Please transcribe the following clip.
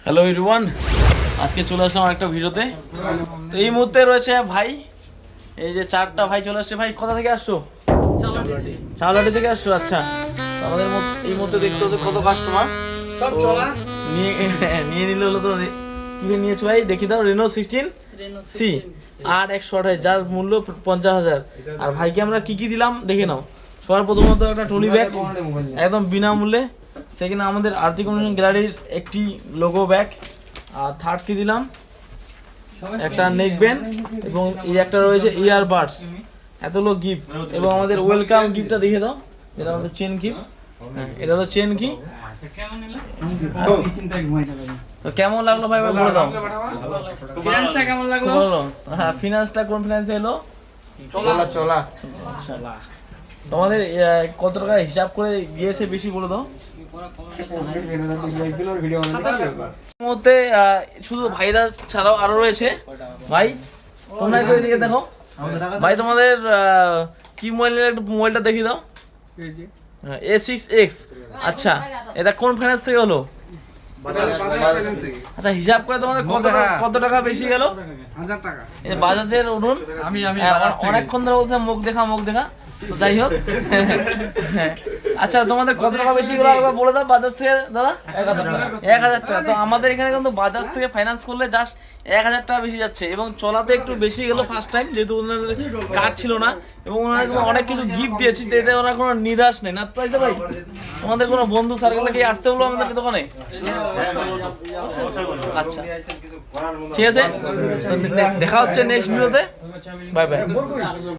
Hello everyone, আজকে চলে আসলাম একটা ভিডিওতে। তো এই মুহূর্তে রয়েছে ভাই, এই যে চারটা ভাই চলে আসছে। ভাই কোথা থেকে আসছো? চাওলাটি থেকে আসছো। আচ্ছা, তো আমাদের এই মুহূর্তে দেখতে হচ্ছে কত কাস্টমার সব চলা নিয়ে নিলে হলো। তো কি নিয়েছো ভাই? দেখি দাও। রেনো 16 সি 8/128, যার মূল্য 50,000। আর ভাইকে আমরা কি কি দিলাম দেখে নাও। সবার প্রথমত একটা ট্রলি ব্যাগ একদম বিনামূল্যে। সেখানে আমাদের আর্থিক অনুষ্ঠান গ্যালারির একটি লোগো ব্যাগ। আর থার্ড কি দিলাম, একটা নেক ব্যান্ড, এবং এই একটা রয়েছে ইয়ারবাডস। এতগুলো গিফট, এবং আমাদের ওয়েলকাম গিফটটা দেখে দাও। এটা আমাদের চেন গিফট। এটা হলো চেন কি। তো কেমন লাগলো ভাই বলে দাও। ফিনান্সটা কেমন লাগলো? বলো। হ্যাঁ, ফিনান্সটা কোন ফিনান্সে এলো? চলা তোমাদের কত টাকা হিসাব করে গিয়েছে বেশি বলে দাও। মধ্যে শুধু ভাইরা ছাড়াও আরো রয়েছে। ভাই তোমরা একটু এদিকে দেখো। ভাই তোমাদের কি মোবাইল নিলে একটু মোবাইলটা দেখিয়ে দাও। A6X। আচ্ছা, এটা কোন ফাইন্যান্স থেকে হলো? আচ্ছা, হিসাব করে তোমাদের কত টাকা বেশি গেল? 1000 টাকা। এই বাজাজের উঠুন। অনেকক্ষণ ধরে বলছে মুখ দেখা। তো যাই হোক, আচ্ছা তোমাদের কত টাকা বেশি গেলো আরেকবার বলে দাও। বাজাজ থেকে দাদা 1000 টাকা। তো আমাদের এখানে কিন্তু বাজাজ থেকে ফাইন্যান্স করলে জাস্ট 1000 টাকা বেশি যাচ্ছে। এবং চলাতে একটু বেশি গেল ফার্স্ট টাইম, যেহেতু ওনাদের কার্ড ছিল না। এবং ওনারা কিন্তু অনেক কিছু গিফট দিয়েছি, এতে ওরা কোনো নিরাশ নেই। না তাই তো ভাই? তোমাদের কোনো বন্ধু সার্কেলে কি আসতে বলবো আমাদেরকে দোকানে? আচ্ছা ঠিক আছে, দেখা হচ্ছে নেক্সট ভিডিওতে। Bye bye.